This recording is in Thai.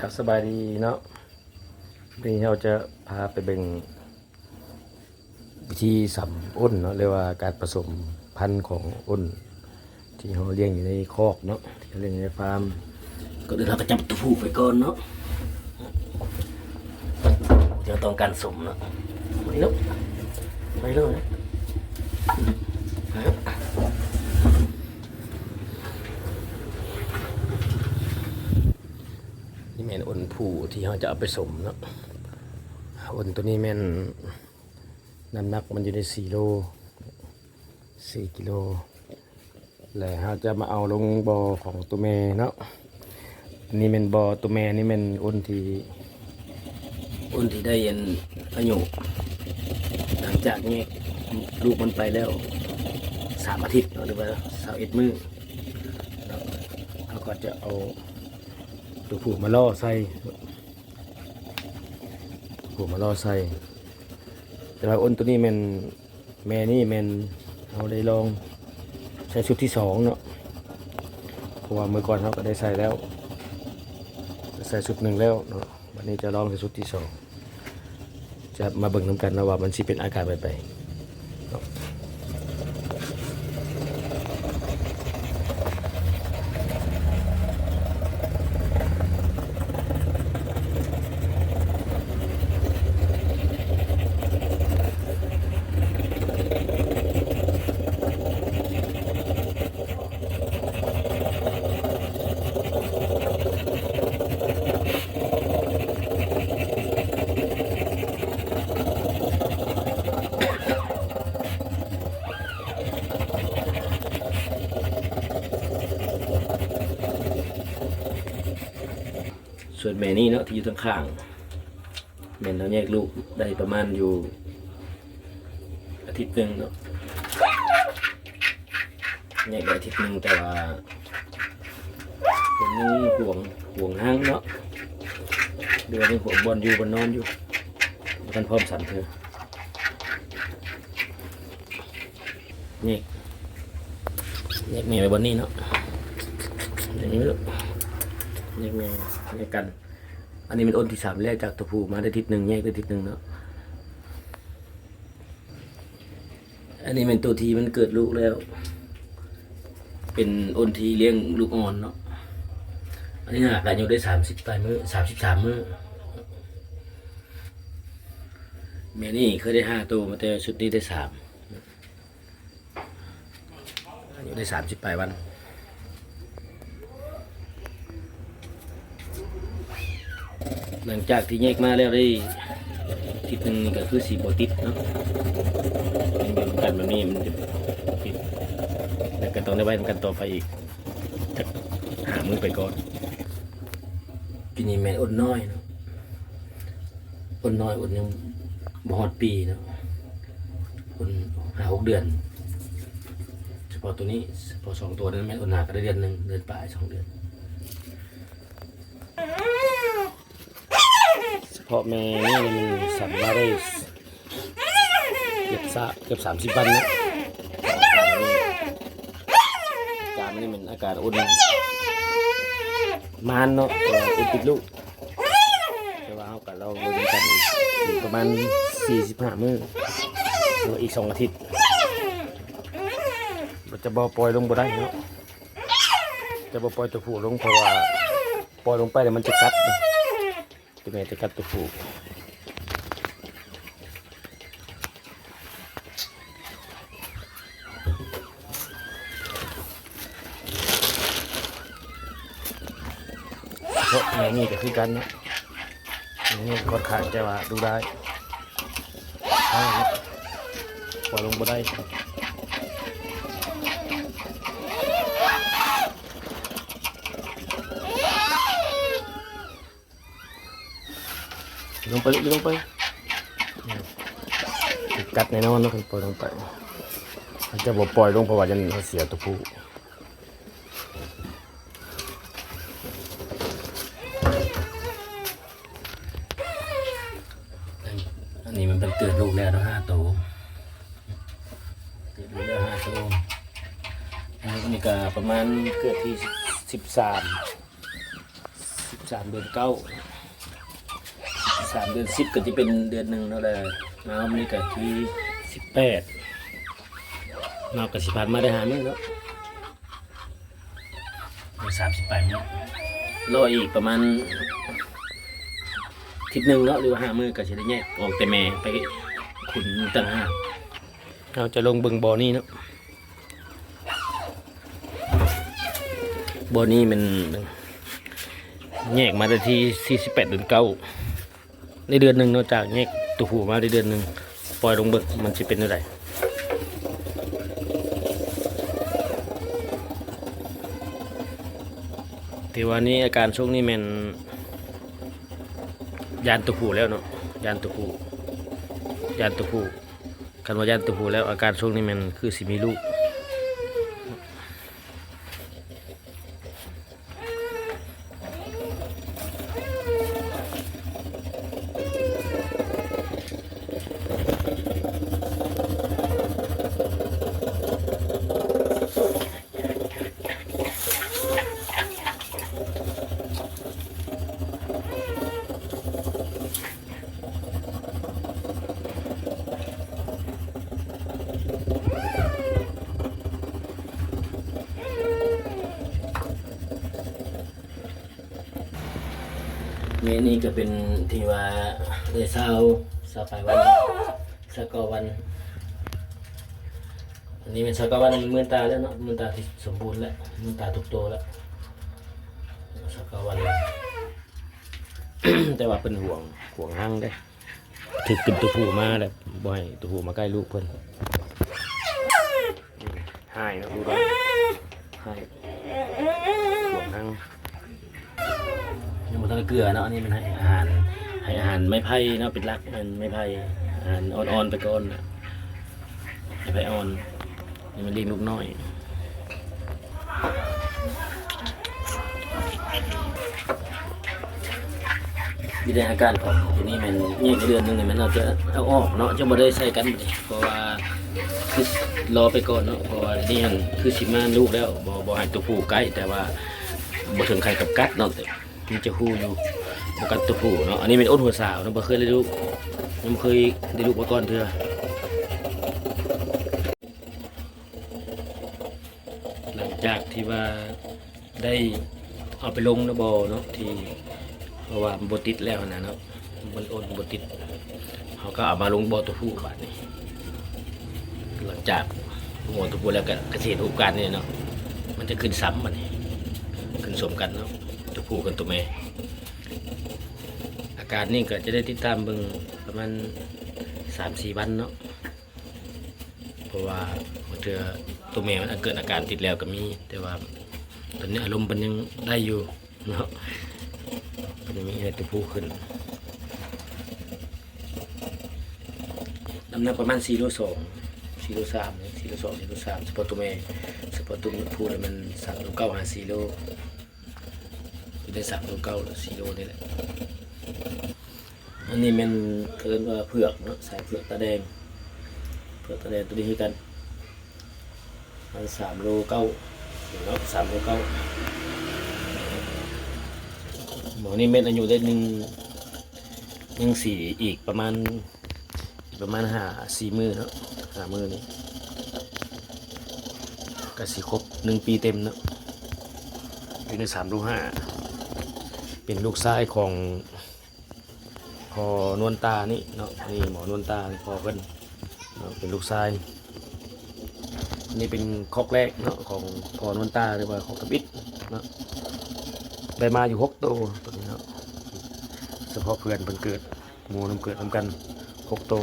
ครับสบายดีเนาะวันนี้เราจะพาไปเบิ่งวิธีสัมอ้นเนาะเรียกว่าการผสมพันธุ์ของอ้นที่เราเลี้ยงอยู่ในคอกเนาะที่เราเลี้ยงอยู่ในฟาร์มก็เดี๋ยวเราก็จับตัวผู้ไปก่อนเนาะเดี๋ยวต้องการสมเนาะไปเนาะไปเลยนะครับนี่แม่นอ้นผู้ที่เราจะเอาไปสมเนาะอ้นตัวนี้แม่นน้ำหนักมันอยู่ใน4 โล 4 กิโลแล้วเราจะมาเอาลงบ่อของตัวแม่เนาะอันนี้เป็นบ่อตัวแม่นี่เป็นอ้นที่ได้ยันอายุหลังจากนี้ลูกมันไปแล้ว3 อาทิตย์เนาะหรือว่า21 มื้อเราก็จะเอาตัวผู้มาล่อใส่แต่ว่าอ้นตัวนี้มันแม่นี่มันเอาได้ลองใช้ชุดที่2เนาะเพราะว่าเมื่อก่อนเขาก็ได้ใส่แล้วใส่ชุด1แล้วเนาะวันนี้จะลองใส่ชุดที่2จะมาเบิ่งนำกันนะว่ามันสิเป็นอาการไปเนาะส่วนแม่นี่เนาะที่อยู่ข้างๆแม่เราแยกลูกได้ประมาณอยู่อาทิตย์หนึ่งเนาะแยกได้อาทิตย์หนึ่งแต่ว่าเป็นนี่ห่วงห้างเนาะเดือนนี้ห่วงบอลอยู่บนนอนอยู่กันพร้อมสันเธอแยกแม่ไปบนนี้เนาะอย่างนี้ลูกแยกแม่แยกกันอันนี้เป็นอ้นที่3แรกจากตัวผู้มาได้ทิศหนึ่งแยกได้ทิศหนึ่งเนาะอันนี้เป็นตัวที่มันเกิดลูกแล้วเป็นอ้นที่เลี้ยงลูกอ่อนเนาะอันนี้หากอายุได้33 มื้อแม่นี่เคยได้5 ตัวมาแต่ชุดนี้ได้3อายุได้30 วันหลังจากที่แยกมาแล้วได้ทิศหนึ่งนี่ก็คือสีโบติดเนาะมันอยู่กันแบบนี้มันจะติดแล้วก็ต้องได้ไว้กันต่อไปอีกจะหามือไปก่อนปีนี้แม่อดน้อยเนาะอดน้อยอดยังบ่ฮอดปีเนาะอด5-6 เดือนเฉพาะตัวนี้เฉพาะ2 ตัวนั้นแม่อดหนาก็ได้เดือนหนึ่งเดือนปลาย2 เดือนเพราะแม่นี่มันสัมมาได้เกือบ30 วันนะอาการนี่มันอาการอุ่นมานเนาะอุ่นติดลูกแต่ว่าเอากับเราดูกันอีกประมาณ45 มื้อหรืออีก2 อาทิตย์เราจะบ่ปล่อยลงบ่ได้เนาะจะบ่ปล่อยตัวผู้ลงเพราะว่าปล่อยลงไปเดี๋ยวมันจะกัดตัวแม่จะกัดตัวผู้เพราะแม่นี่ก็คือกันนะนี่ค่อนข้างจะว่าดูได้ปล่อยลงบ่ได้ลงไปกัดแน่นอนนะคนปล่อยลงไปมันจะบ่ปล่อยลงเพราะว่าจะเสียตัวผู้อันนี้มันเป็นเกิดลูกแล้วนะ5 ตัวเกิดลูกแล้ว5 ตัวอันนี้ก็ประมาณเกิดที่13 13 เดือน 9 3 เดือน 10ก็จะเป็นเดือนหนึ่งเนาะแหละน้ำนี่ก็ที่18เนาะก็สิผ่านมาได้5 มื้อเนาะ38 มื้อรออีกประมาณอาทิตย์หนึงเนาะหรือว่า5 มื้อก็สิได้แยกออกแต่แม่ไปขุนต่างหากเราจะลงเบิ่งบ่อนี้เนาะบ่อนี้มันแยกมาได้ที่48 เดือน 9ในเดือนหนึ่งนอกจากแยกตัวผู้มาได้เดือนหนึ่งปล่อยลงเบิกมันจะเป็นอะไรแต่วันนี้อาการช่วงนี้มันยานตัวผู้แล้วเนาะยานตัวผู้คันว่ายานตัวผู้แล้วอาการช่วงนี้มันคือสิมีลูกนี่ก็เป็นที่ว่าได้เศร้าไปวันสกอวันอันนี้เป็นสกอวันมื่นตาแล้วเนาะมื่นตาที่สมบูรณ์แล้วมื่นตาทุกตัวแล้วสกอวัน แต่ว่าเป็นห่วงห้างได้ถึกกินตัวผู้มาแล้วบ่ให้ตัวผู้มาใกล้ลูกเพิ่นให้นะดูด้วยให้ห่วงห้างยังบ่ต้องเกลือเนาะนี่มันให้อาหารไม้ไผ่เนาะเป็นหลักมันไม้ไผ่อาหารอ่อนๆไปก่อนนะไม้ไผ่อ่อนนี่มันเลี้ยงลูกน้อยวิธีการของที่นี่มันแยกเดือนหนึงเนี่ยมันเราจะเอาออกเนาะจะบ่ได้ใส่กันเพราะว่าคือรอไปก่อนเนาะเพราะว่านี่มันคือสิมาลูกแล้วบ่ให้ตัวผู้ใกล้แต่ว่าบ่ถึงใครกับกัดเนาะแต่มันจะฮู้อยู่บ่กัดตัวผู้เนาะอันนี้เป็นอ้นหัวสาวเนาะบ่เคยได้ลูกยังบ่เคยได้ลูกมาก่อนเทื่อหลังจากที่ว่าได้เอาไปลงในบ่อเนาะที่เพราะว่ามันบ่ติดแล้วนะเนาะมันอ้นบ่ติดเขาก็เอามาลงบ่อตัวผู้บาดนี้หลังจากบ่อตัวผู้แล้วก็เกษตรอุปการนี่เนาะมันจะขึ้นซ้ำบัดนี้ขึ้นสมกันเนาะตัวผู้กับตัวแม่อาการนี่ก็จะได้ติดตามเบิ่งประมาณ 3-4 วันเนาะเพราะว่าบางเทื่อตัวแม่มันเกิดอาการติดแล้วก็มีแต่ว่าตอนนี้อารมณ์มันยังได้อยู่เนาะมันยังมีให้ตัวผู้ขึ้นน้ำหนักประมาณ4 โล 2 4 โล 3 4 โล 2 4 โล 3เฉพาะตัวแม่เฉพาะตัวผู้แล้วมัน3 โล 9 5 4 โลได้3 โล 9 หรือ 4 โลนี่แหละอันนี้มันเกินว่าเผือกเนาะสายเผือกตาแดงตัวนี้คือกันมัน3 โล 9เนาะ3 โล 9หมอนี่เม็ดอายุได้ยัง4อีกประมาณ4 มื้อเนาะ5 มื้อนี้ก็สิครบ1 ปีเต็มเนาะอยู่ใน3 โล 5เป็นลูกชายของพอนวลตานี่เนาะนี่หมอนวลตาพอเพิ่นเนาะเป็นลูกชายนี่เป็นคอกแรกเนาะของพอนวลตาหรือว่าคอกกระบิดเนาะได้มาอยู่6 ตัวนี้เนาะเฉพาะเพื่อนเพิ่นเกิดหมู่นำเกิดนำกัน6 ตัว